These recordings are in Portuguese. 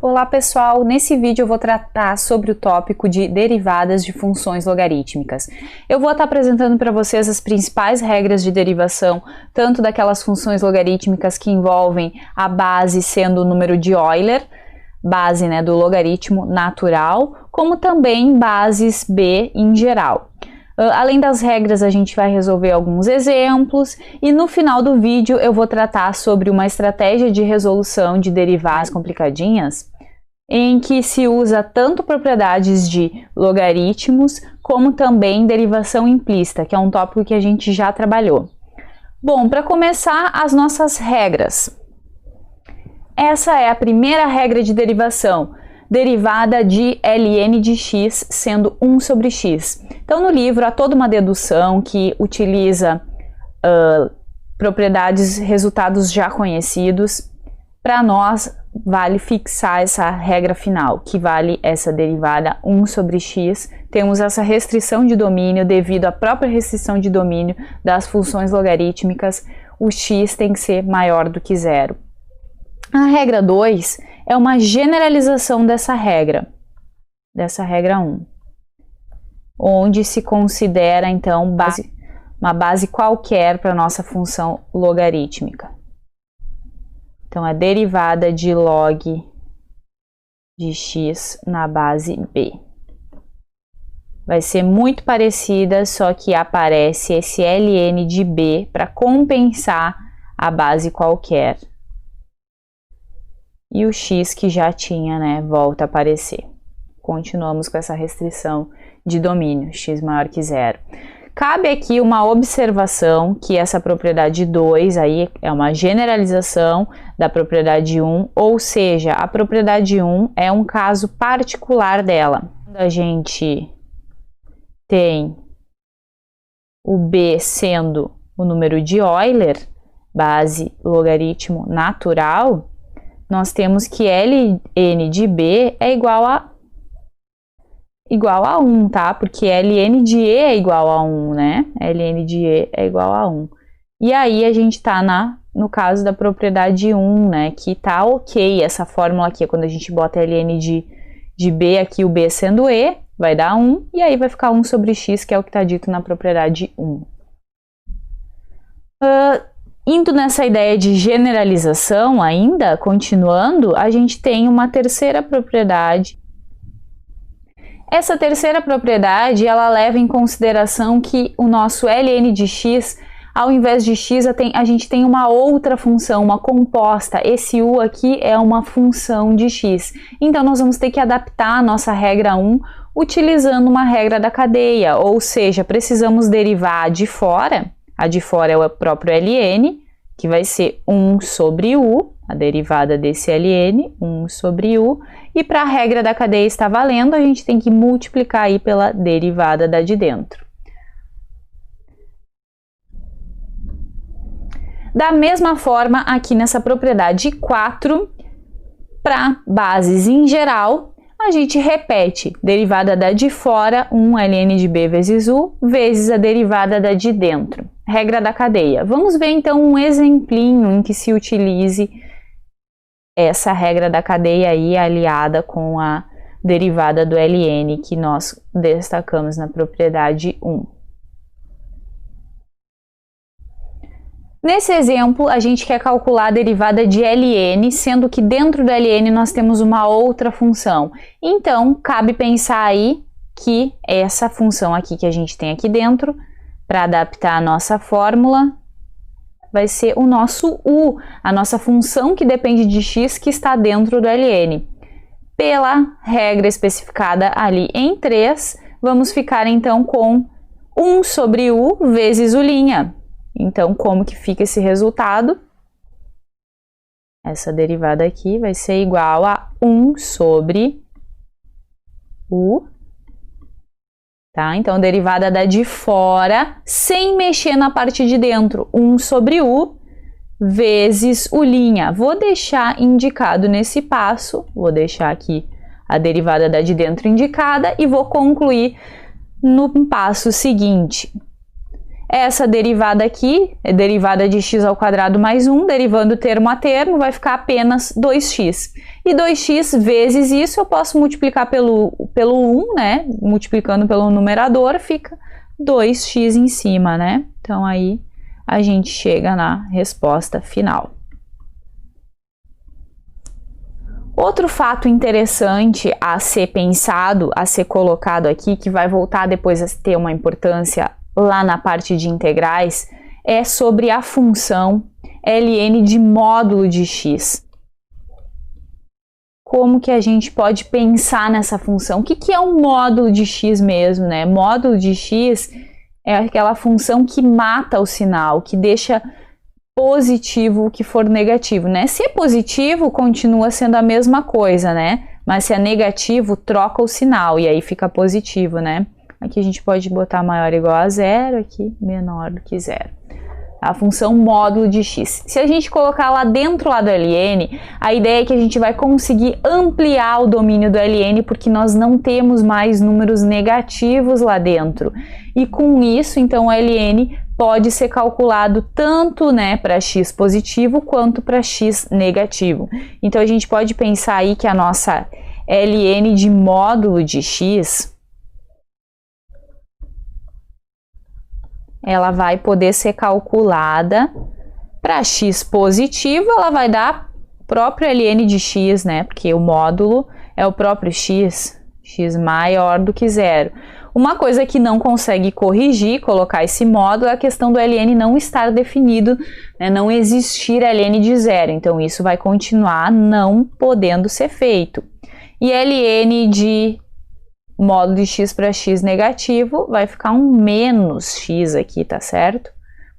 Olá pessoal, nesse vídeo eu vou tratar sobre o tópico de derivadas de funções logarítmicas. Eu vou estar apresentando para vocês as principais regras de derivação, tanto daquelas funções logarítmicas que envolvem a base sendo o número de Euler, base do logaritmo natural, como também bases B em geral. Além das regras, a gente vai resolver alguns exemplos e no final do vídeo eu vou tratar sobre uma estratégia de resolução de derivadas complicadinhas em que se usa tanto propriedades de logaritmos como também derivação implícita, que é um tópico que a gente já trabalhou. Bom, para começar, as nossas regras. Essa é a primeira regra de derivação, derivada de ln de x sendo 1 sobre x. Então, no livro há toda uma dedução que utiliza propriedades, resultados já conhecidos. Para nós, vale fixar essa regra final, que vale essa derivada 1 sobre x. Temos essa restrição de domínio devido à própria restrição de domínio das funções logarítmicas. O x tem que ser maior do que zero. A regra 2 é uma generalização dessa regra 1, onde se considera, então, uma base qualquer para a nossa função logarítmica. Então, a derivada de log de x na base b. Vai ser muito parecida, só que aparece esse ln de b para compensar a base qualquer. E o x que já tinha, volta a aparecer. Continuamos com essa restrição de domínio, x maior que zero. Cabe aqui uma observação que essa propriedade 2 aí é uma generalização da propriedade 1, ou seja, a propriedade 1 é um caso particular dela. Quando a gente tem o b sendo o número de Euler, base logaritmo natural, nós temos que ln de b é igual a 1, tá? Porque ln de e é igual a 1, né? ln de e é igual a 1. E aí a gente tá no caso da propriedade 1, né? Que tá ok, essa fórmula aqui, quando a gente bota ln de b aqui, o b sendo e, vai dar 1, e aí vai ficar 1 sobre x, que é o que tá dito na propriedade 1. Indo nessa ideia de generalização ainda, continuando, a gente tem uma terceira propriedade. Essa terceira propriedade, ela leva em consideração que o nosso ln de x, ao invés de x, a gente tem uma outra função, uma composta. Esse u aqui é uma função de x. Então, nós vamos ter que adaptar a nossa regra 1 utilizando uma regra da cadeia, ou seja, precisamos derivar a de fora. A de fora é o próprio ln, que vai ser 1 sobre u, a derivada desse ln, 1 sobre u, e para a regra da cadeia estar valendo, a gente tem que multiplicar aí pela derivada da de dentro. Da mesma forma, aqui nessa propriedade 4, para bases em geral, a gente repete derivada da de fora, 1 ln de b vezes u, vezes a derivada da de dentro. Regra da cadeia. Vamos ver então um exemplinho em que se utilize essa regra da cadeia aí aliada com a derivada do ln que nós destacamos na propriedade 1. Nesse exemplo, a gente quer calcular a derivada de ln, sendo que dentro do ln nós temos uma outra função. Então, cabe pensar aí que essa função aqui que a gente tem aqui dentro, para adaptar a nossa fórmula, vai ser o nosso u, a nossa função que depende de x que está dentro do ln. Pela regra especificada ali em 3, vamos ficar então com 1 sobre u vezes u'. Então, como que fica esse resultado? Essa derivada aqui vai ser igual a 1 sobre u. Tá? Então, derivada da de fora, sem mexer na parte de dentro, 1 sobre u vezes u'. Vou deixar indicado nesse passo, vou deixar aqui a derivada da de dentro indicada e vou concluir no passo seguinte. Essa derivada aqui, é derivada de x ao quadrado mais 1, derivando termo a termo, vai ficar apenas 2x. E 2x vezes isso eu posso multiplicar pelo 1, né? Multiplicando pelo numerador, fica 2x em cima, né? Então, aí a gente chega na resposta final. Outro fato interessante a ser pensado, a ser colocado aqui, que vai voltar depois a ter uma importância lá na parte de integrais, é sobre a função ln de módulo de x. Como que a gente pode pensar nessa função? O que é um módulo de x mesmo, né? Módulo de x é aquela função que mata o sinal, que deixa positivo o que for negativo, né? Se é positivo, continua sendo a mesma coisa, né? Mas se é negativo, troca o sinal e aí fica positivo, né? Aqui a gente pode botar maior ou igual a zero, aqui menor do que zero. A função módulo de x. Se a gente colocar lá dentro lá do ln, a ideia é que a gente vai conseguir ampliar o domínio do ln, porque nós não temos mais números negativos lá dentro. E com isso, então, o ln pode ser calculado tanto, né, para x positivo quanto para x negativo. Então, a gente pode pensar aí que a nossa ln de módulo de x, ela vai poder ser calculada para x positivo, ela vai dar próprio ln de x, né? Porque o módulo é o próprio x maior do que zero. Uma coisa que não consegue corrigir, colocar esse módulo, é a questão do ln não estar definido, né? Não existir ln de zero. Então, isso vai continuar não podendo ser feito. E ln de módulo de x para x negativo vai ficar um menos x aqui, tá certo?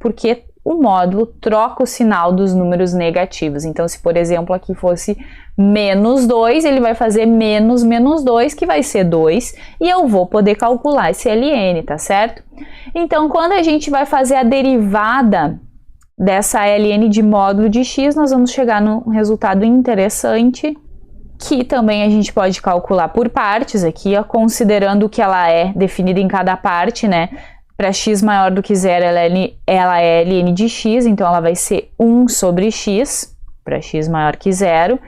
Porque o módulo troca o sinal dos números negativos. Então, se por exemplo aqui fosse menos 2, ele vai fazer menos 2, que vai ser 2, e eu vou poder calcular esse ln, tá certo? Então, quando a gente vai fazer a derivada dessa ln de módulo de x, nós vamos chegar num resultado interessante, que também a gente pode calcular por partes aqui, ó, considerando que ela é definida em cada parte, né? Para x maior do que zero, ela é ln de x, então ela vai ser 1 sobre x, para x maior que zero.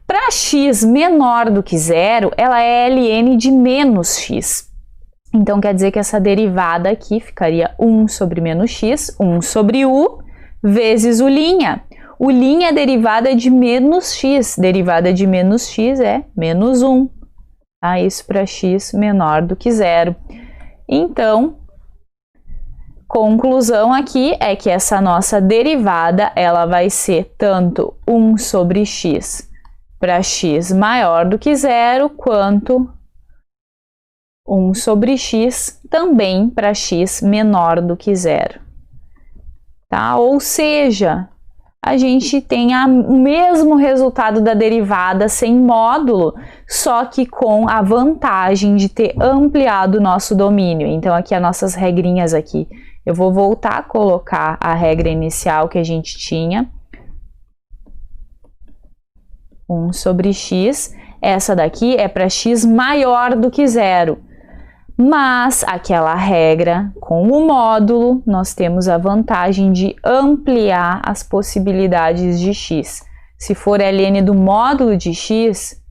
Para x menor do que zero, ela é ln de menos x. Então, quer dizer que essa derivada aqui ficaria 1 sobre menos x, 1 sobre u, vezes o'. O' é derivada de menos x. Derivada de menos x é menos 1. Tá? Isso para x menor do que zero. Então, conclusão aqui é que essa nossa derivada, ela vai ser tanto 1 sobre x para x maior do que zero, quanto 1 sobre x também para x menor do que zero. Tá? Ou seja, a gente tem o mesmo resultado da derivada sem módulo, só que com a vantagem de ter ampliado o nosso domínio. Então, aqui as nossas regrinhas aqui. Eu vou voltar a colocar a regra inicial que a gente tinha. 1 sobre x. Essa daqui é para x maior do que zero. Mas aquela regra com o módulo, nós temos a vantagem de ampliar as possibilidades de x. Se for ln do módulo de x,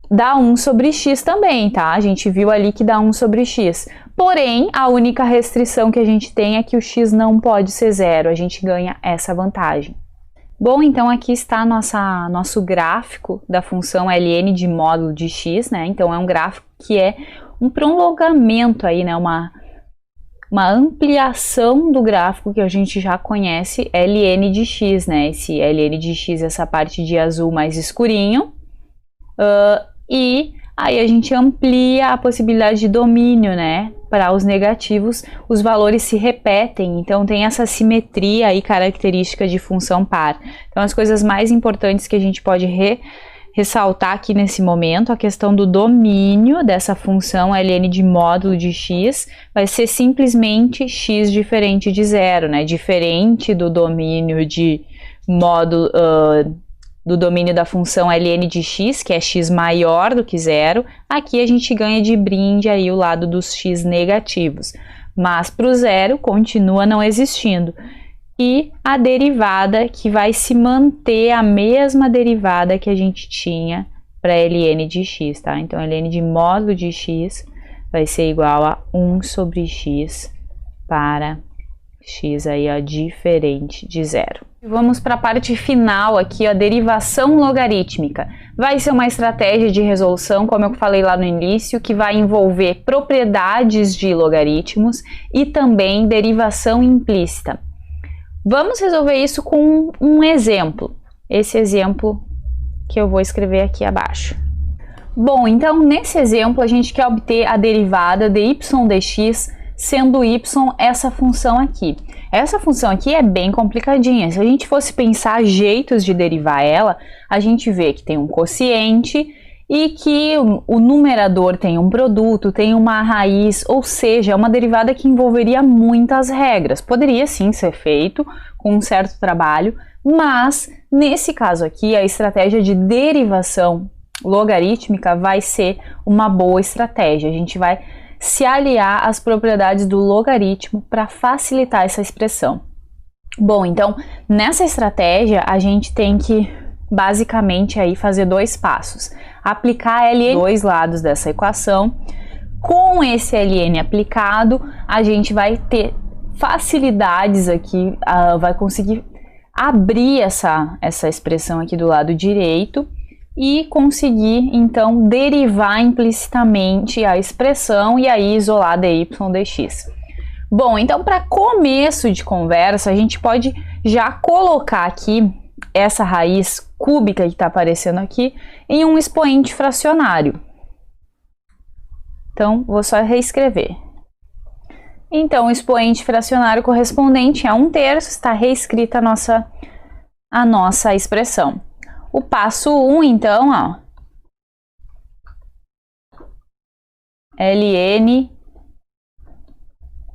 dá 1 sobre x também, tá? A gente viu ali que dá 1 sobre x. Porém, a única restrição que a gente tem é que o x não pode ser zero. A gente ganha essa vantagem. Bom, então aqui está nosso gráfico da função ln de módulo de x, né? Então é um gráfico que é um prolongamento aí, né? Uma ampliação do gráfico que a gente já conhece, ln de x, né? Esse ln de x, essa parte de azul mais escurinho. E aí a gente amplia a possibilidade de domínio, né? Para os negativos, os valores se repetem, então tem essa simetria aí característica de função par. Então as coisas mais importantes que a gente pode ressaltar aqui nesse momento, a questão do domínio dessa função ln de módulo de x vai ser simplesmente x diferente de zero, né? Diferente do domínio de módulo do domínio da função ln de x, que é x maior do que zero. Aqui a gente ganha de brinde aí o lado dos x negativos. mas para o zero continua não existindo. E a derivada que vai se manter a mesma derivada que a gente tinha para ln de x, tá? Então, ln de módulo de x vai ser igual a 1 sobre x para x aí, ó, diferente de zero. Vamos para a parte final aqui, a derivação logarítmica. Vai ser uma estratégia de resolução, como eu falei lá no início, que vai envolver propriedades de logaritmos e também derivação implícita. Vamos resolver isso com um exemplo. Esse exemplo que eu vou escrever aqui abaixo. Bom, então nesse exemplo a gente quer obter a derivada de y dx, sendo y essa função aqui. Essa função aqui é bem complicadinha. Se a gente fosse pensar jeitos de derivar ela, a gente vê que tem um quociente e que o numerador tem um produto, tem uma raiz, ou seja, é uma derivada que envolveria muitas regras. Poderia sim ser feito com um certo trabalho, mas nesse caso aqui a estratégia de derivação logarítmica vai ser uma boa estratégia. A gente vai se aliar às propriedades do logaritmo para facilitar essa expressão. Bom, então nessa estratégia a gente tem que basicamente aí fazer dois passos. Aplicar ln dois lados dessa equação. Com esse ln aplicado, a gente vai ter facilidades aqui, vai conseguir abrir essa expressão aqui do lado direito e conseguir então derivar implicitamente a expressão e aí isolar dy dx. Bom, então para começo de conversa, a gente pode já colocar aqui essa raiz cúbica que está aparecendo aqui em um expoente fracionário. Então, vou só reescrever. Então, o expoente fracionário correspondente a 1/3 está reescrita a nossa expressão. O passo 1, então, ó, ln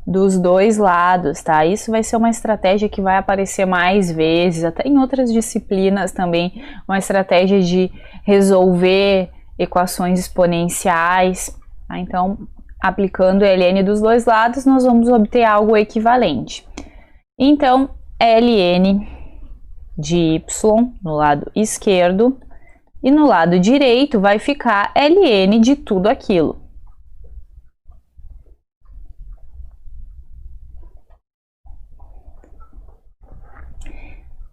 dos dois lados, tá? Isso vai ser uma estratégia que vai aparecer mais vezes, até em outras disciplinas também, uma estratégia de resolver equações exponenciais, tá? Então, aplicando ln dos dois lados, nós vamos obter algo equivalente. Então, ln de y no lado esquerdo e no lado direito vai ficar ln de tudo aquilo.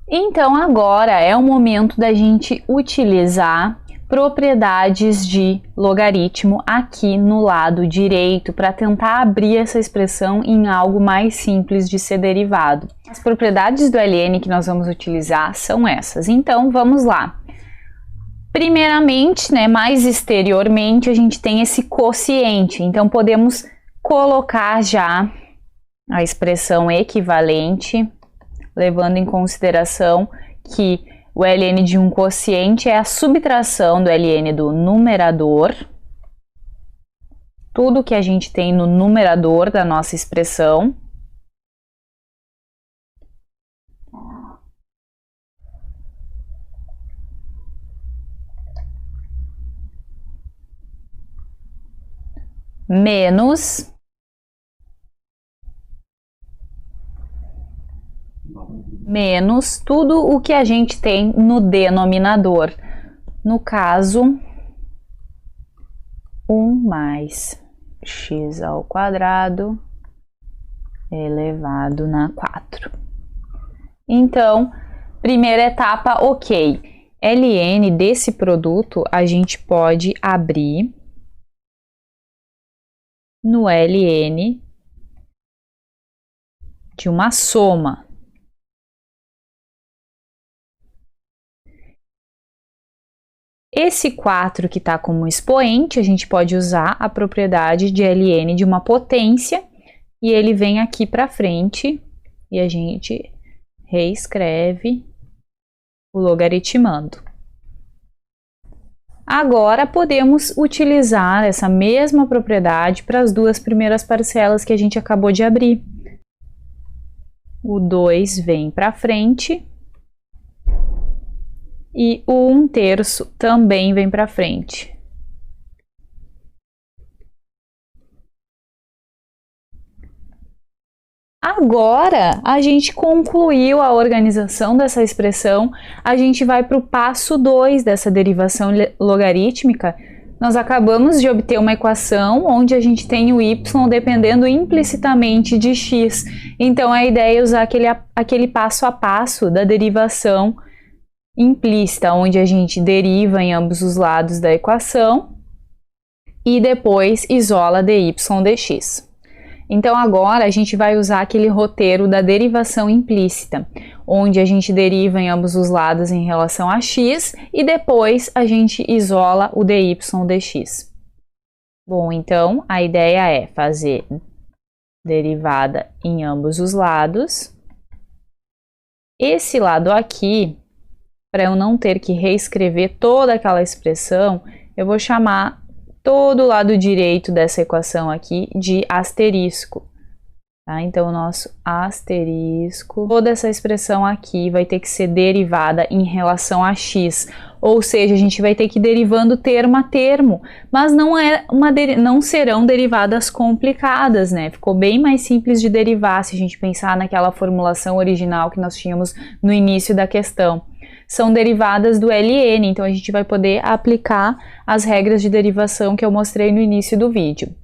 Então, agora é o momento da gente utilizar propriedades de logaritmo aqui no lado direito para tentar abrir essa expressão em algo mais simples de ser derivado. As propriedades do ln que nós vamos utilizar são essas. Então, vamos lá. Primeiramente, né, mais exteriormente, a gente tem esse quociente. Então, podemos colocar já a expressão equivalente, levando em consideração que o ln de um quociente é a subtração do ln do numerador. Tudo que a gente tem no numerador da nossa expressão. Menos tudo o que a gente tem no denominador. No caso, 1 mais x ao quadrado elevado na 4. Então, primeira etapa, ok. ln desse produto a gente pode abrir no ln de uma soma. Esse 4 que está como expoente, a gente pode usar a propriedade de ln de uma potência e ele vem aqui para frente e a gente reescreve o logaritmando. Agora podemos utilizar essa mesma propriedade para as duas primeiras parcelas que a gente acabou de abrir. O 2 vem para frente. E o 1/3 também vem para frente. Agora, a gente concluiu a organização dessa expressão, a gente vai para o passo 2 dessa derivação logarítmica. Nós acabamos de obter uma equação onde a gente tem o y dependendo implicitamente de x. Então, a ideia é usar aquele passo a passo da derivação implícita, onde a gente deriva em ambos os lados da equação e depois isola dy dx. Então, agora a gente vai usar aquele roteiro da derivação implícita, onde a gente deriva em ambos os lados em relação a x e depois a gente isola o dy dx. Bom, então a ideia é fazer derivada em ambos os lados. Esse lado aqui, para eu não ter que reescrever toda aquela expressão, eu vou chamar todo o lado direito dessa equação aqui de asterisco. Tá? Então, o nosso asterisco, toda essa expressão aqui vai ter que ser derivada em relação a x, ou seja, a gente vai ter que ir derivando termo a termo, mas não serão derivadas complicadas, né? Ficou bem mais simples de derivar se a gente pensar naquela formulação original que nós tínhamos no início da questão. São derivadas do ln, então a gente vai poder aplicar as regras de derivação que eu mostrei no início do vídeo.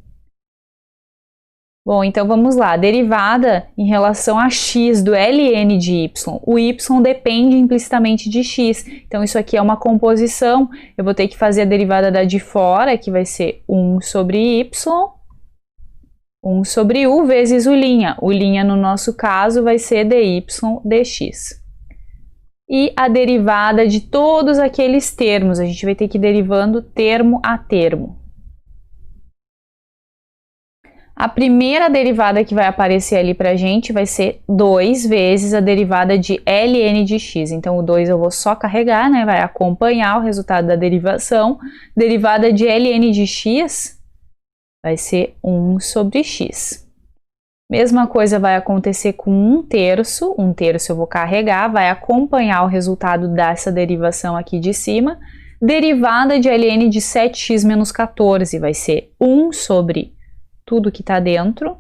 Bom, então vamos lá. Derivada em relação a x do ln de y. O y depende implicitamente de x, então isso aqui é uma composição. Eu vou ter que fazer a derivada da de fora, que vai ser 1 sobre y, 1 sobre u vezes u'. U' no nosso caso vai ser dy dx. E a derivada de todos aqueles termos, a gente vai ter que ir derivando termo a termo. A primeira derivada que vai aparecer ali pra gente vai ser 2 vezes a derivada de ln de x. Então, o 2 eu vou só carregar, né? Vai acompanhar o resultado da derivação. Derivada de ln de x vai ser 1 sobre x. Mesma coisa vai acontecer com 1/3. 1/3 eu vou carregar, vai acompanhar o resultado dessa derivação aqui de cima. Derivada de ln de 7x menos 14 vai ser 1 sobre tudo que está dentro,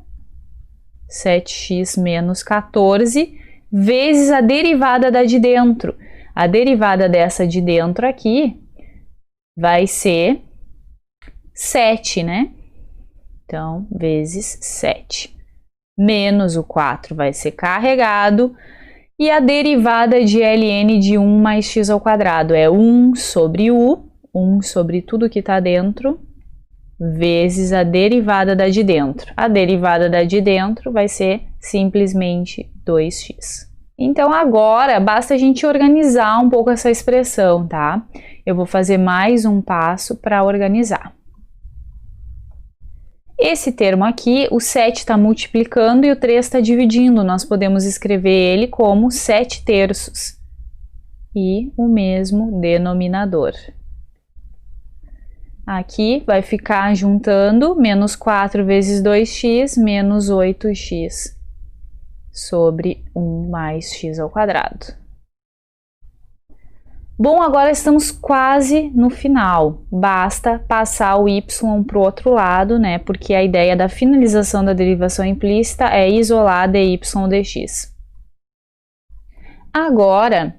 7x menos 14, vezes a derivada da de dentro. A derivada dessa de dentro aqui vai ser 7, né? Então, vezes 7. Menos o 4 vai ser carregado, e a derivada de ln de 1 mais x ao quadrado é 1 sobre u, 1 sobre tudo que está dentro, vezes a derivada da de dentro. A derivada da de dentro vai ser simplesmente 2x. Então, agora, basta a gente organizar um pouco essa expressão, tá? Eu vou fazer mais um passo para organizar. Esse termo aqui, o 7 está multiplicando e o 3 está dividindo. Nós podemos escrever ele como 7/3 e o mesmo denominador. Aqui vai ficar juntando menos 4 vezes 2x menos 8x sobre 1 mais x ao quadrado. Bom, agora estamos quase no final. Basta passar o y para o outro lado, né? Porque a ideia da finalização da derivação implícita é isolar dy dx. Agora,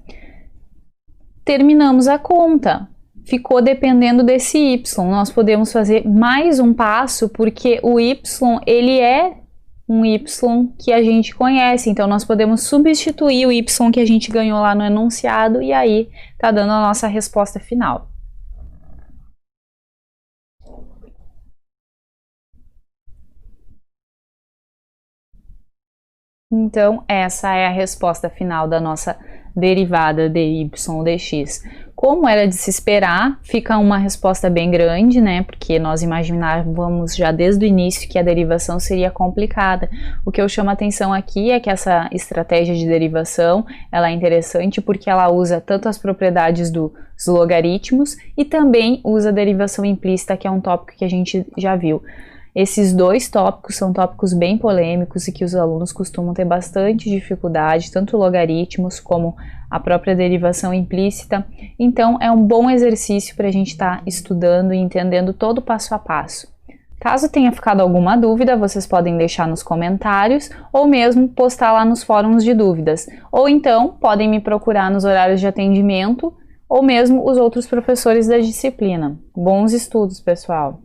terminamos a conta. Ficou dependendo desse y. Nós podemos fazer mais um passo, porque o y, ele é um y que a gente conhece, então nós podemos substituir o y que a gente ganhou lá no enunciado e aí tá dando a nossa resposta final. Então, essa é a resposta final da nossa derivada dy dx. Como era de se esperar, fica uma resposta bem grande, né? Porque nós imaginávamos já desde o início que a derivação seria complicada. O que eu chamo a atenção aqui é que essa estratégia de derivação, ela é interessante porque ela usa tanto as propriedades dos logaritmos e também usa a derivação implícita, que é um tópico que a gente já viu. Esses dois tópicos são tópicos bem polêmicos e que os alunos costumam ter bastante dificuldade, tanto logaritmos como a própria derivação implícita. Então, é um bom exercício para a gente estar estudando e entendendo todo o passo a passo. Caso tenha ficado alguma dúvida, vocês podem deixar nos comentários ou mesmo postar lá nos fóruns de dúvidas. Ou então, podem me procurar nos horários de atendimento ou mesmo os outros professores da disciplina. Bons estudos, pessoal!